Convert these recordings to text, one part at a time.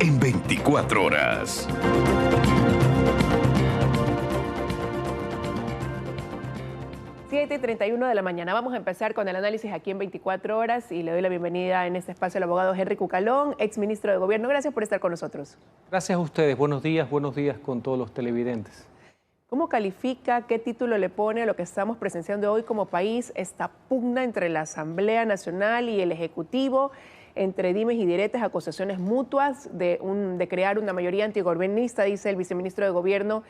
en 24 horas. Siete y 31 de la mañana. Vamos a empezar con el análisis aquí en 24 horas y le doy la bienvenida en este espacio al abogado Henry Cucalón, exministro de Gobierno. Gracias por estar con nosotros. Gracias a ustedes. Buenos días con todos los televidentes. ¿Cómo califica, qué título le pone a lo que estamos presenciando hoy como país, esta pugna entre la Asamblea Nacional y el Ejecutivo, entre dimes y diretes, acusaciones mutuas de crear una mayoría antigobernista, dice el viceministro de Gobierno?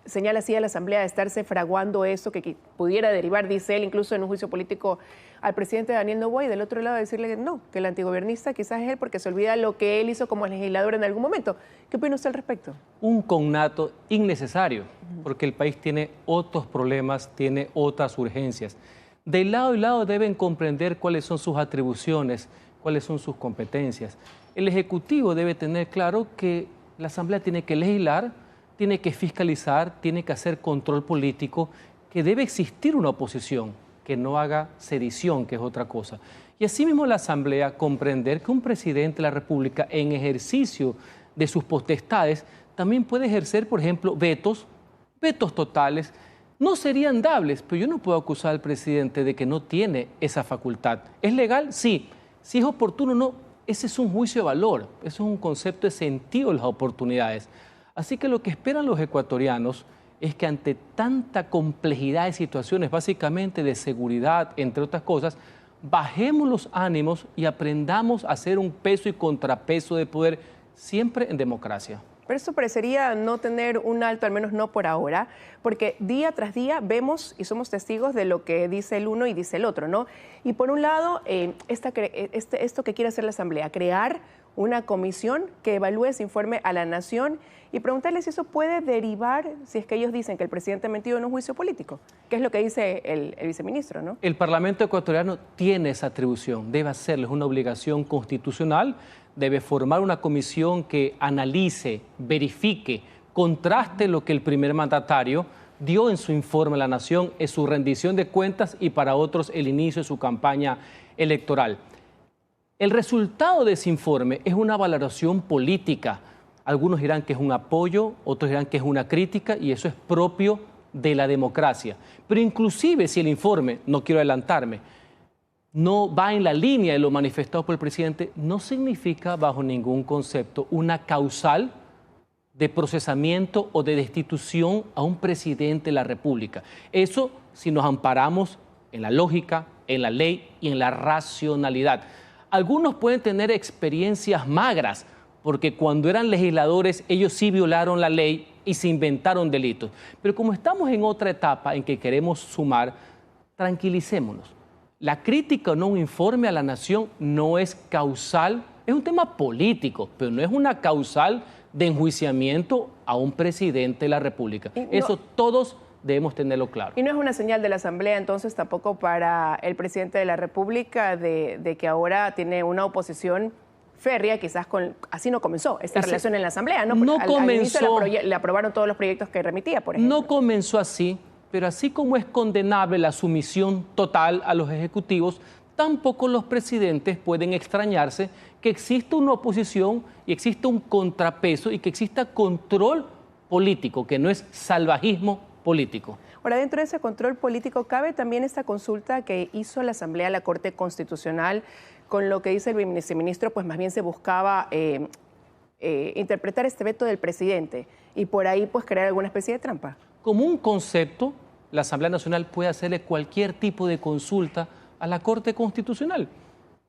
Señala así a la Asamblea de estarse fraguando eso que pudiera derivar, dice él, incluso en un juicio político al presidente Daniel Noboa, y del otro lado decirle que no, que el antigobernista quizás es él porque se olvida lo que él hizo como legislador en algún momento. ¿Qué opina usted al respecto? Un connato innecesario, porque el país tiene otros problemas, tiene otras urgencias. De lado y lado deben comprender cuáles son sus atribuciones, cuáles son sus competencias. El Ejecutivo debe tener claro que la Asamblea tiene que legislar, tiene que fiscalizar, tiene que hacer control político, que debe existir una oposición que no haga sedición, que es otra cosa. Y asimismo la Asamblea comprender que un presidente de la República en ejercicio de sus potestades también puede ejercer, por ejemplo, vetos totales. No serían dables, pero yo no puedo acusar al presidente de que no tiene esa facultad. ¿Es legal? Sí. Si es oportuno, no. Ese es un juicio de valor, eso es un concepto de sentido de las oportunidades. Así que lo que esperan los ecuatorianos es que ante tanta complejidad de situaciones, básicamente de seguridad, entre otras cosas, bajemos los ánimos y aprendamos a hacer un peso y contrapeso de poder siempre en democracia. Pero eso parecería no tener un alto, al menos no por ahora, porque día tras día vemos y somos testigos de lo que dice el uno y dice el otro, ¿no? Y por un lado, esto que quiere hacer la Asamblea, crear una comisión que evalúe ese informe a la nación y preguntarle si eso puede derivar, si es que ellos dicen que el presidente ha mentido en un juicio político, que es lo que dice el viceministro, ¿no? El Parlamento ecuatoriano tiene esa atribución, debe hacerlo, es una obligación constitucional, debe formar una comisión que analice, verifique, contraste lo que el primer mandatario dio en su informe a la nación, en su rendición de cuentas y para otros el inicio de su campaña electoral. El resultado de ese informe es una valoración política. Algunos dirán que es un apoyo, otros dirán que es una crítica y eso es propio de la democracia. Pero inclusive si el informe, no quiero adelantarme, no va en la línea de lo manifestado por el presidente, no significa bajo ningún concepto una causal de procesamiento o de destitución a un presidente de la República. Eso si nos amparamos en la lógica, en la ley y en la racionalidad. Algunos pueden tener experiencias magras, porque cuando eran legisladores ellos sí violaron la ley y se inventaron delitos. Pero como estamos en otra etapa en que queremos sumar, tranquilicémonos. La crítica o no un informe a la nación no es causal, es un tema político, pero no es una causal de enjuiciamiento a un presidente de la República. Eso todos debemos tenerlo claro. Y no es una señal de la Asamblea entonces tampoco para el presidente de la República de que ahora tiene una oposición férrea, quizás así no comenzó esta relación en la Asamblea, ¿no? No comenzó. Le aprobaron todos los proyectos que remitía, por ejemplo. No comenzó así, pero así como es condenable la sumisión total a los ejecutivos, tampoco los presidentes pueden extrañarse que exista una oposición y exista un contrapeso y que exista control político, que no es salvajismo político. Ahora, dentro de ese control político cabe también esta consulta que hizo la Asamblea a la Corte Constitucional. Con lo que dice el viceministro, pues más bien se buscaba interpretar este veto del presidente y por ahí pues crear alguna especie de trampa. Como un concepto, la Asamblea Nacional puede hacerle cualquier tipo de consulta a la Corte Constitucional.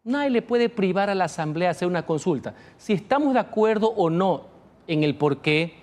Nadie le puede privar a la Asamblea de hacer una consulta. Si estamos de acuerdo o no en el porqué,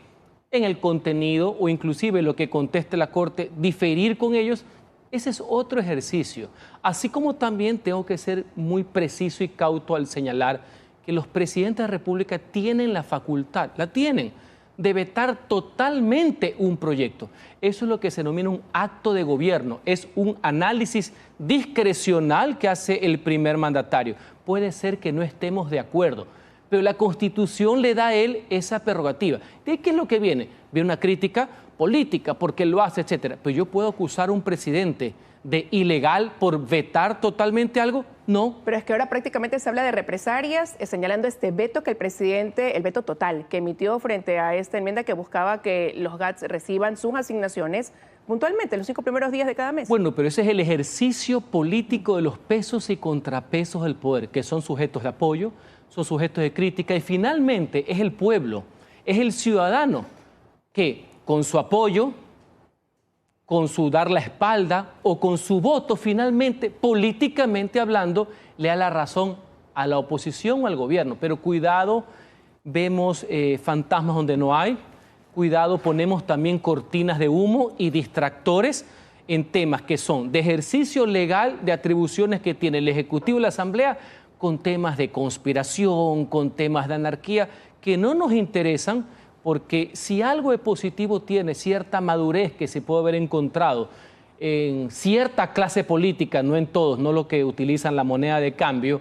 en el contenido o inclusive lo que conteste la Corte, diferir con ellos, ese es otro ejercicio. Así como también tengo que ser muy preciso y cauto al señalar que los presidentes de la República tienen la facultad, la tienen, de vetar totalmente un proyecto. Eso es lo que se denomina un acto de gobierno, es un análisis discrecional que hace el primer mandatario. Puede ser que no estemos de acuerdo, pero la Constitución le da a él esa prerrogativa. ¿De qué es lo que viene? Viene una crítica política, porque lo hace, etcétera. Pero yo puedo acusar a un presidente de ilegal por vetar totalmente algo? No. Pero es que ahora prácticamente se habla de represalias, señalando este veto que el presidente, el veto total, que emitió frente a esta enmienda que buscaba que los GATS reciban sus asignaciones puntualmente los 5 primeros días de cada mes. Bueno, pero ese es el ejercicio político de los pesos y contrapesos del poder, que son sujetos de apoyo, son sujetos de crítica, y finalmente es el pueblo, es el ciudadano que con su apoyo, con su dar la espalda o con su voto, finalmente, políticamente hablando, le da la razón a la oposición o al gobierno. Pero cuidado, vemos fantasmas donde no hay, cuidado, ponemos también cortinas de humo y distractores en temas que son de ejercicio legal de atribuciones que tiene el Ejecutivo y la Asamblea, con temas de conspiración, con temas de anarquía, que no nos interesan, porque si algo de positivo tiene cierta madurez que se puede haber encontrado en cierta clase política, no en todos, no los que utilizan la moneda de cambio,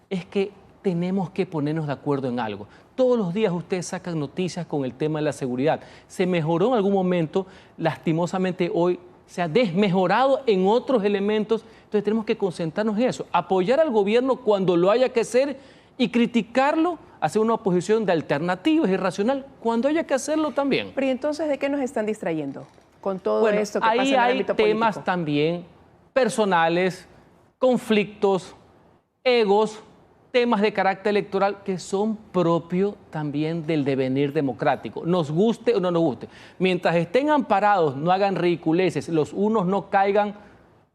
es que tenemos que ponernos de acuerdo en algo. Todos los días ustedes sacan noticias con el tema de la seguridad. Se mejoró en algún momento, lastimosamente hoy se ha desmejorado en otros elementos, entonces tenemos que concentrarnos en eso, apoyar al gobierno cuando lo haya que hacer y criticarlo, hacer una oposición de alternativas y racional cuando haya que hacerlo también. Pero ¿y entonces de qué nos están distrayendo con todo esto que pasa en el ámbito político? Ahí hay temas también personales, conflictos, egos, temas de carácter electoral que son propios también del devenir democrático, nos guste o no nos guste. Mientras estén amparados, no hagan ridiculeces, los unos no caigan,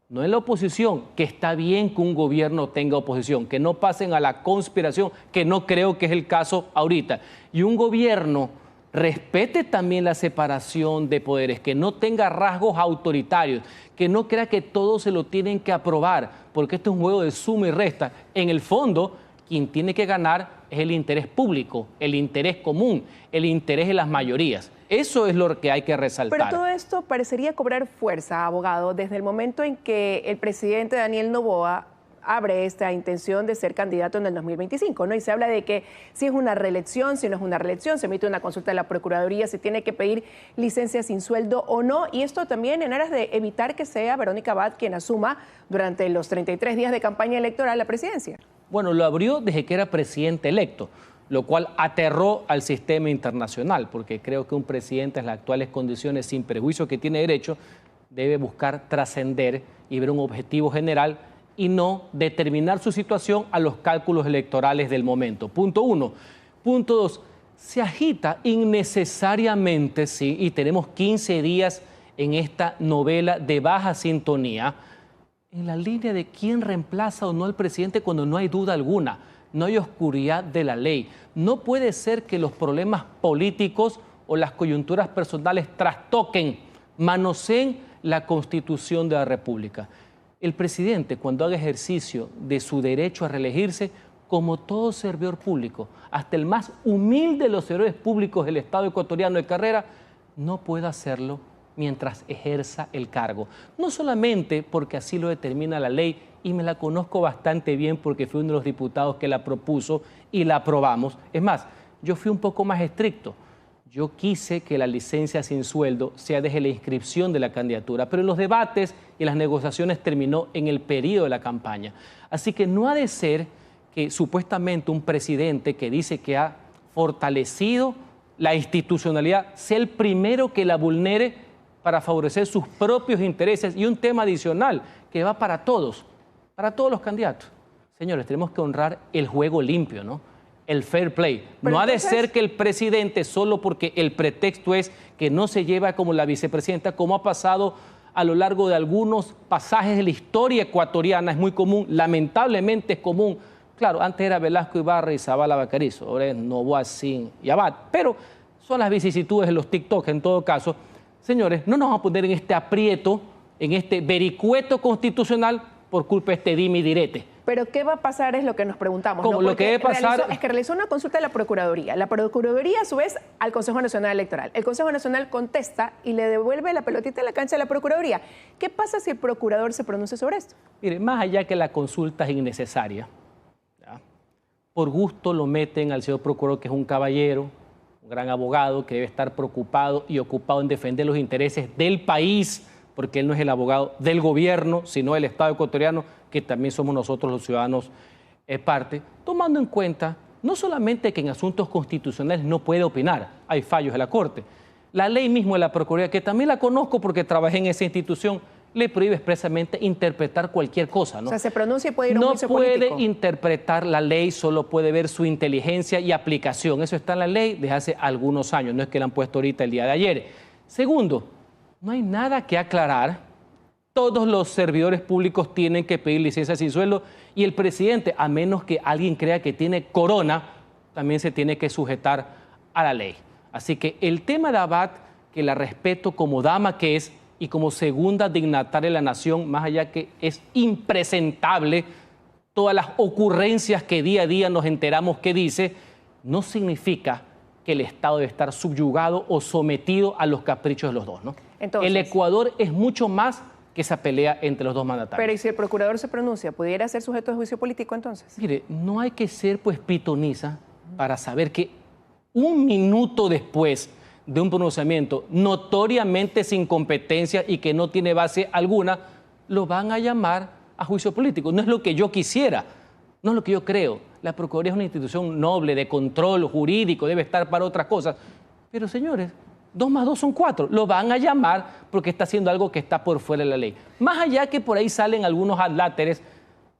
no en la oposición, que está bien que un gobierno tenga oposición, que no pasen a la conspiración, que no creo que es el caso ahorita. Y un gobierno respete también la separación de poderes, que no tenga rasgos autoritarios, que no crea que todo se lo tienen que aprobar, porque esto es un juego de suma y resta. En el fondo, quien tiene que ganar es el interés público, el interés común, el interés de las mayorías. Eso es lo que hay que resaltar. Pero todo esto parecería cobrar fuerza, abogado, desde el momento en que el presidente Daniel Noboa abre esta intención de ser candidato en el 2025, ¿no? Y se habla de que si es una reelección, si no es una reelección, se emite una consulta de la Procuraduría, se tiene que pedir licencia sin sueldo o no, y esto también en aras de evitar que sea Verónica Abad quien asuma durante los 33 días de campaña electoral la presidencia. Bueno, lo abrió desde que era presidente electo, lo cual aterró al sistema internacional, porque creo que un presidente en las actuales condiciones, sin prejuicio que tiene derecho, debe buscar trascender y ver un objetivo general y no determinar su situación a los cálculos electorales del momento. Punto 1. Punto 2. Se agita innecesariamente, sí, y tenemos 15 días en esta novela de baja sintonía, en la línea de quién reemplaza o no al presidente cuando no hay duda alguna, no hay oscuridad de la ley. No puede ser que los problemas políticos o las coyunturas personales trastoquen, manoseen la Constitución de la República. El presidente, cuando haga ejercicio de su derecho a reelegirse, como todo servidor público, hasta el más humilde de los servidores públicos del Estado ecuatoriano de carrera, no puede hacerlo mientras ejerza el cargo. No solamente porque así lo determina la ley, y me la conozco bastante bien porque fui uno de los diputados que la propuso y la aprobamos. Es más, yo fui un poco más estricto. Yo quise que la licencia sin sueldo sea desde la inscripción de la candidatura, pero en los debates y las negociaciones terminó en el periodo de la campaña. Así que no ha de ser que supuestamente un presidente que dice que ha fortalecido la institucionalidad sea el primero que la vulnere para favorecer sus propios intereses. Y un tema adicional que va para todos los candidatos. Señores, tenemos que honrar el juego limpio, ¿no? El fair play. No ha de ser que el presidente, solo porque el pretexto es que no se lleva como la vicepresidenta, como ha pasado a lo largo de algunos pasajes de la historia ecuatoriana, es muy común, lamentablemente es común. Claro, antes era Velasco Ibarra y Zabala Bacarizo, ahora es Noboa Sin y Abad, pero son las vicisitudes de los TikTok en todo caso. Señores, no nos vamos a poner en este aprieto, en este vericueto constitucional por culpa de este dime y direte. Pero ¿qué va a pasar? Es lo que nos preguntamos. ¿Cómo? ¿No? Lo que debe pasar es que realizó una consulta de la Procuraduría. La Procuraduría, a su vez, al Consejo Nacional Electoral. El Consejo Nacional contesta y le devuelve la pelotita en la cancha de la Procuraduría. ¿Qué pasa si el procurador se pronuncia sobre esto? Mire, más allá que la consulta es innecesaria, ¿ya? Por gusto lo meten al señor procurador, que es un caballero, un gran abogado, que debe estar preocupado y ocupado en defender los intereses del país, porque él no es el abogado del gobierno, sino del Estado ecuatoriano, que también somos nosotros los ciudadanos parte, tomando en cuenta no solamente que en asuntos constitucionales no puede opinar, hay fallos de la Corte. La ley mismo de la Procuraduría, que también la conozco porque trabajé en esa institución, le prohíbe expresamente interpretar cualquier cosa, ¿no? O sea, se pronuncia y puede ir a un No juicio puede político. interpretar la ley, solo puede ver su inteligencia y aplicación. Eso está en la ley desde hace algunos años, no es que la han puesto ahorita el día de ayer. Segundo, no hay nada que aclarar. Todos los servidores públicos tienen que pedir licencia sin sueldo y el presidente, a menos que alguien crea que tiene corona, también se tiene que sujetar a la ley. Así que el tema de Abad, que la respeto como dama que es y como segunda dignataria de la nación, más allá que es impresentable todas las ocurrencias que día a día nos enteramos que dice, no significa que el Estado debe estar subyugado o sometido a los caprichos de los dos, ¿no? Entonces, el Ecuador es mucho más que esa pelea entre los dos mandatarios. pero ¿y si el procurador se pronuncia, pudiera ser sujeto de juicio político entonces? Mire, no hay que ser pues pitoniza para saber que un minuto después de un pronunciamiento notoriamente sin competencia y que no tiene base alguna, lo van a llamar a juicio político. No es lo que yo quisiera, no es lo que yo creo. La Procuraduría es una institución noble, de control jurídico, debe estar para otras cosas. Pero señores, 2 más 2 son 4. Lo van a llamar porque está haciendo algo que está por fuera de la ley. Más allá que por ahí salen algunos adláteres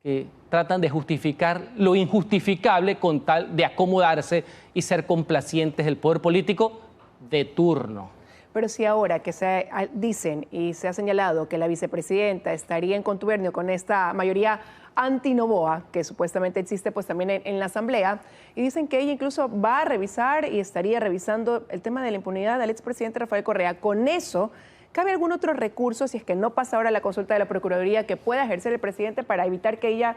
que tratan de justificar lo injustificable con tal de acomodarse y ser complacientes del poder político de turno. Pero si ahora que se dicen y se ha señalado que la vicepresidenta estaría en contubernio con esta mayoría anti-Noboa, que supuestamente existe pues también en la Asamblea, y dicen que ella incluso va a revisar y estaría revisando el tema de la impunidad del expresidente Rafael Correa. Con eso, ¿cabe algún otro recurso, si es que no pasa ahora la consulta de la Procuraduría, que pueda ejercer el presidente para evitar que ella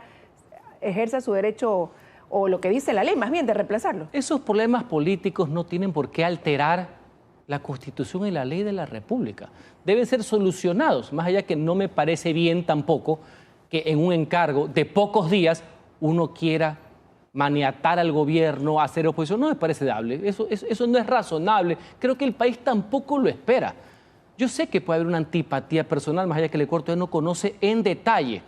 ejerza su derecho o lo que dice la ley, más bien de reemplazarlo? Esos problemas políticos no tienen por qué alterar la Constitución y la ley de la República. Deben ser solucionados, más allá que no me parece bien tampoco que en un encargo de pocos días uno quiera maniatar al gobierno, hacer oposición. No me parece dable, eso no es razonable. Creo que el país tampoco lo espera. Yo sé que puede haber una antipatía personal, más allá que el corto no conoce en detalle.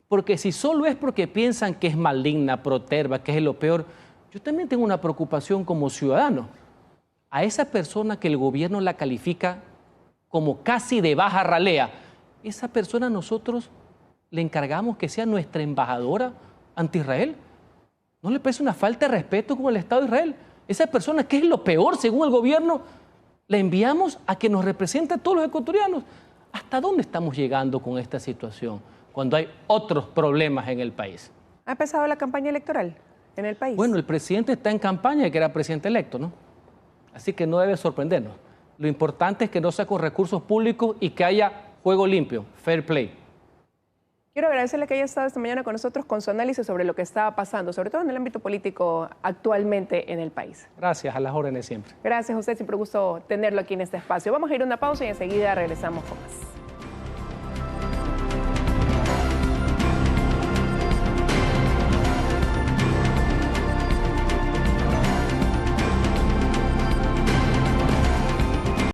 Porque si solo es porque piensan que es maligna, proterva, que es lo peor, yo también tengo una preocupación como ciudadano. A esa persona que el gobierno la califica como casi de baja ralea, esa persona nosotros le encargamos que sea nuestra embajadora ante Israel. ¿No le parece una falta de respeto con el Estado de Israel? Esa persona, que es lo peor según el gobierno, la enviamos a que nos represente a todos los ecuatorianos. ¿Hasta dónde estamos llegando con esta situación cuando hay otros problemas en el país? ¿Ha empezado la campaña electoral en el país? Bueno, el presidente está en campaña de que era presidente electo, ¿no? Así que no debe sorprendernos. Lo importante es que no sea con recursos públicos y que haya juego limpio, fair play. Quiero agradecerle que haya estado esta mañana con nosotros con su análisis sobre lo que está pasando, sobre todo en el ámbito político actualmente en el país. Gracias, a las órdenes siempre. Gracias a usted, siempre gusto tenerlo aquí en este espacio. Vamos a ir a una pausa y enseguida regresamos con más.